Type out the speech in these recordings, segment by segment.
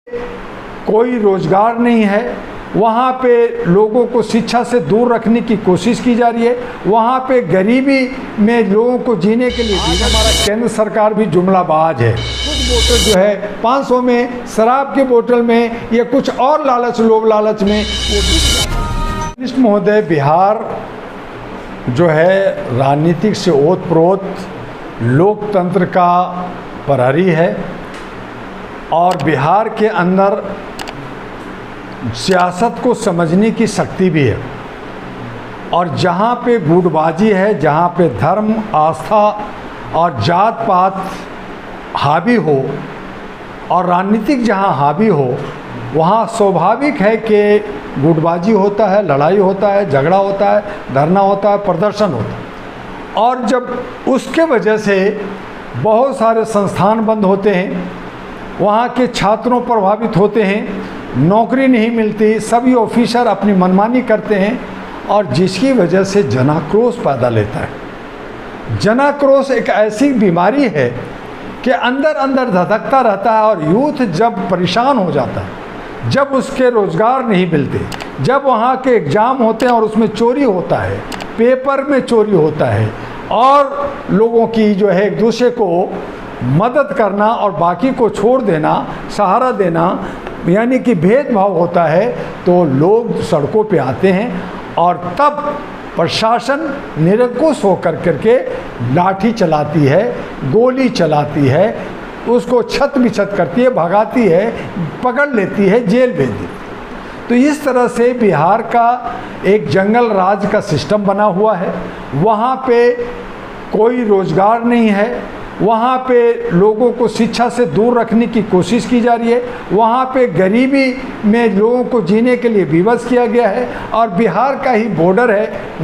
कोई रोजगार नहीं है, वहाँ पे लोगों को शिक्षा से दूर रखने की कोशिश की जा रही है, वहाँ पे गरीबी में लोगों को जीने के लिए हमारा केंद्र सरकार भी जुमलाबाज है। कुछ बोतल जो है 500 में शराब की बोतल में या कुछ और लालच लोभ लालच में वो महोदय, बिहार जो है राजनीतिक से ओतप्रोत लोकतंत्र का प्रहरी है और बिहार के अंदर सियासत को समझने की शक्ति भी है। और जहाँ पे गुटबाजी है, जहाँ पे धर्म, आस्था और जात पात हावी हो और राजनीतिक जहाँ हावी हो, वहाँ स्वाभाविक है कि गुटबाजी होता है, लड़ाई होता है, झगड़ा होता है, धरना होता है, प्रदर्शन होता है। और जब उसके वजह से बहुत सारे संस्थान बंद होते हैं, वहाँ के छात्रों प्रभावित होते हैं, नौकरी नहीं मिलती, सभी ऑफिसर अपनी मनमानी करते हैं और जिसकी वजह से जनाक्रोश पैदा लेता है। जनाक्रोश एक ऐसी बीमारी है कि अंदर अंदर धधकता रहता है और यूथ जब परेशान हो जाता है, जब उसके रोज़गार नहीं मिलते, जब वहाँ के एग्ज़ाम होते हैं और उसमें चोरी होता है, पेपर में चोरी होता है और लोगों की जो है एक दूसरे को मदद करना और बाकी को छोड़ देना, सहारा देना, यानी कि भेदभाव होता है, तो लोग सड़कों पे आते हैं और तब प्रशासन निरंकुश होकर करके लाठी चलाती है, गोली चलाती है, उसको छत बिछत करती है, भगाती है, पकड़ लेती है, जेल भेज देती है। तो इस तरह से बिहार का एक जंगल राज का सिस्टम बना हुआ है। वहाँ पे कोई रोज़गार नहीं है, वहाँ पे लोगों को शिक्षा से दूर रखने की कोशिश की जा रही है, वहाँ पे गरीबी में लोगों को जीने के लिए विवश किया गया है। और बिहार का ही बॉर्डर है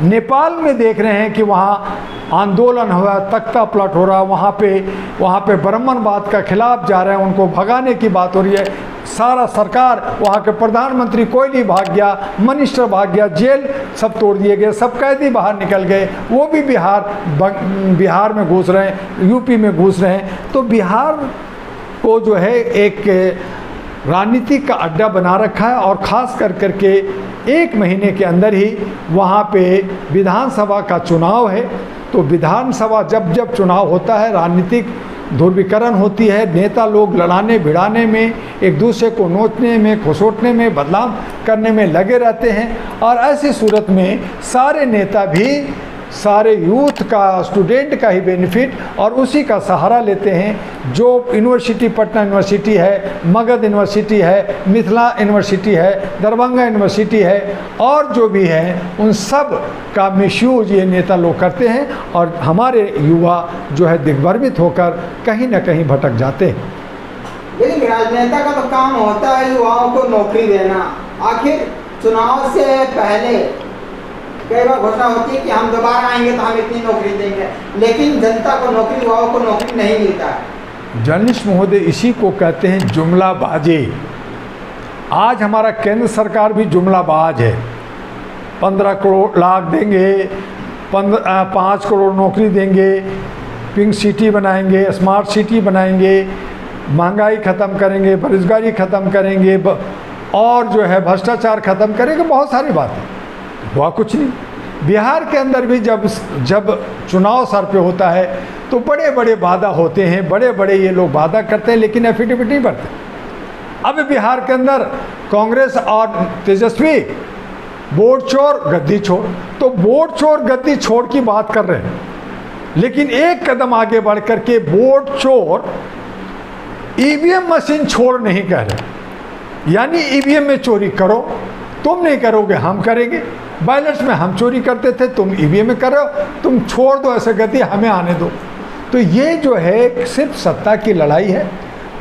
नेपाल में देख रहे हैं कि वहाँ आंदोलन हुआ, तख्ता पलट हो रहा, वहाँ पे ब्राह्मणवाद का खिलाफ जा रहे हैं, उनको भगाने की बात हो रही है। सारा सरकार, वहाँ के प्रधानमंत्री कोई नहीं भाग गया, मिनिस्टर भाग गया, जेल सब तोड़ दिए गए, सब कैदी बाहर निकल गए, वो भी बिहार में घुस रहे हैं, यूपी में घुस रहे हैं। तो बिहार को जो है एक राजनीति का अड्डा बना रखा है और ख़ास करके 1 महीने के अंदर ही वहाँ पे विधानसभा का चुनाव है। तो विधानसभा जब चुनाव होता है, राजनीतिक ध्रुवीकरण होती है, नेता लोग लड़ाने भिड़ाने में, एक दूसरे को नोचने में, खुसोटने में, बदनाम करने में लगे रहते हैं। और ऐसी सूरत में सारे नेता भी सारे यूथ का, स्टूडेंट का ही बेनिफिट और उसी का सहारा लेते हैं। जो यूनिवर्सिटी, पटना यूनिवर्सिटी है, मगध यूनिवर्सिटी है, मिथिला यूनिवर्सिटी है, दरभंगा यूनिवर्सिटी है और जो भी है, उन सब का मिसयूज ये नेता लोग करते हैं और हमारे युवा जो है दिग्भ्रमित होकर कहीं ना कहीं भटक जाते हैं। लेकिन राजनेता का तो काम होता है युवाओं को नौकरी देना। आखिर चुनाव से पहले कई बार घोषणा होती है कि हम दोबारा आएंगे तो हम इतनी नौकरी देंगे, लेकिन जनता को नौकरी, युवाओं को नौकरी नहीं मिलता है। जर्नलिस्ट महोदय, इसी को कहते हैं जुमलाबाजी। आज हमारा केंद्र सरकार भी जुमलाबाज है। 15 करोड़ लाख देंगे, 5 करोड़ नौकरी देंगे, पिंक सिटी बनाएंगे, स्मार्ट सिटी बनाएंगे, महंगाई ख़त्म करेंगे, बेरोजगारी ख़त्म करेंगे और जो है भ्रष्टाचार ख़त्म करेंगे, बहुत सारी बातें। हुआ कुछ नहीं। बिहार के अंदर भी जब चुनाव सर पे होता है तो बड़े बड़े वादा होते हैं, बड़े बड़े ये लोग वादा करते हैं, लेकिन एफिडेविट नहीं भरते। अब बिहार के अंदर कांग्रेस और तेजस्वी वोट चोर गद्दी छोड़, तो वोट चोर गद्दी छोड़ की बात कर रहे हैं, लेकिन एक कदम आगे बढ़ करके वोट चोर ईवीएम मशीन छोड़ नहीं कह रहे। यानी ईवीएम में चोरी करो, तुम नहीं करोगे हम करेंगे, बैलेट्स में हम चोरी करते थे, तुम ईवीएम में कर रहे हो, तुम छोड़ दो ऐसे गति, हमें आने दो। तो ये जो है सिर्फ सत्ता की लड़ाई है,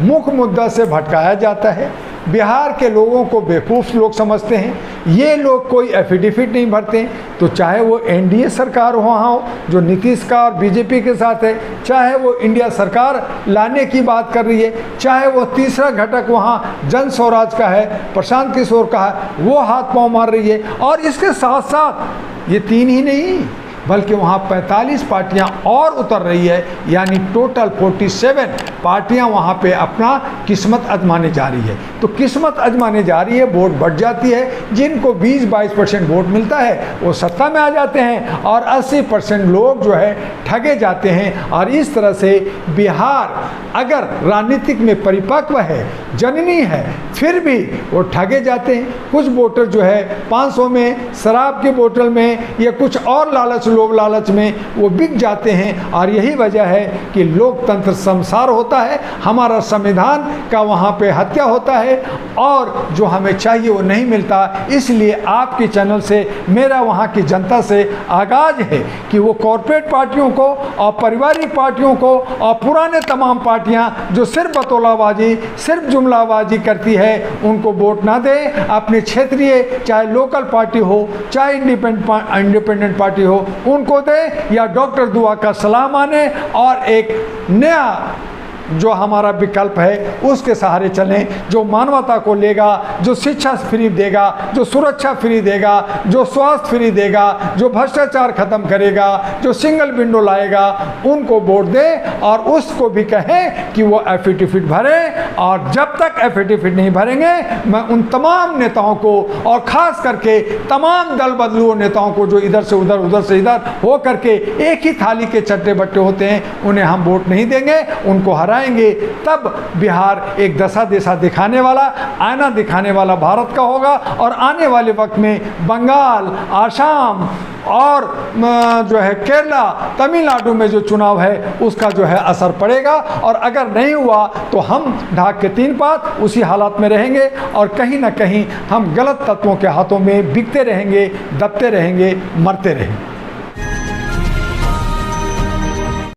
मुख्य मुद्दा से भटकाया जाता है। बिहार के लोगों को बेवकूफ़ लोग समझते हैं। ये लोग कोई एफिडेविट नहीं भरते, तो चाहे वो एनडीए सरकार वहाँ हो जो नीतीश का और बीजेपी के साथ है, चाहे वो इंडिया सरकार लाने की बात कर रही है, चाहे वो तीसरा घटक वहाँ जन स्वराज का है, प्रशांत किशोर का है, वो हाथ पांव मार रही है। और इसके साथ साथ ये तीन ही नहीं, बल्कि वहाँ 45 पार्टियाँ और उतर रही है, यानी टोटल 47 पार्टियाँ वहाँ पे अपना किस्मत आजमाने जा रही है। तो किस्मत आजमाने जा रही है, वोट बढ़ जाती है, जिनको 20-22% वोट मिलता है वो सत्ता में आ जाते हैं और 80% लोग जो है ठगे जाते हैं। और इस तरह से बिहार अगर राजनीतिक में परिपक्व है, जननी है, फिर भी वो ठगे जाते हैं। कुछ वोटर जो है 500 में शराब की बोतल में या कुछ और लालच, लोभ लालच में वो बिक जाते हैं। और यही वजह है कि लोकतंत्र संसार होता है, हमारा संविधान का वहाँ पे हत्या होता है और जो हमें चाहिए वो नहीं मिलता। इसलिए आपके चैनल से मेरा वहाँ की जनता से आगाज़ है कि वो कॉरपोरेट पार्टियों को और पारिवारिक पार्टियों को और पुराने तमाम पार्टियां जो सिर्फ बतौलाबाजी, सिर्फ जुमलाबाजी करती है, उनको वोट ना दें। अपने क्षेत्रीय चाहे लोकल पार्टी हो, चाहे इंडिपेंडेंट पार्टी हो, उनको दें या डॉक्टर दुआ का सलाह माने और एक नया जो हमारा विकल्प है उसके सहारे चलें, जो मानवता को लेगा, जो शिक्षा फ्री देगा, जो सुरक्षा फ्री देगा, जो स्वास्थ्य फ्री देगा, जो भ्रष्टाचार खत्म करेगा, जो सिंगल विंडो लाएगा, उनको वोट दें। और उसको भी कहें कि वो एफिडेविट भरें। और जब तक एफिडेविट नहीं भरेंगे, मैं उन तमाम नेताओं को और ख़ास करके तमाम दल बदलू नेताओं को जो इधर से उधर, उधर से इधर हो करके एक ही थाली के चट्टे बट्टे होते हैं, उन्हें हम वोट नहीं देंगे, उनको हरा आएंगे। तब बिहार एक दशा दिशा दिखाने वाला, आईना दिखाने वाला भारत का होगा। और आने वाले वक्त में बंगाल, आसाम और जो है केरला, तमिलनाडु में जो चुनाव है उसका जो है असर पड़ेगा। और अगर नहीं हुआ तो हम ढाक के 3 पात उसी हालात में रहेंगे और कहीं ना कहीं हम गलत तत्वों के हाथों में बिकते रहेंगे, दबते रहेंगे, मरते रहेंगे।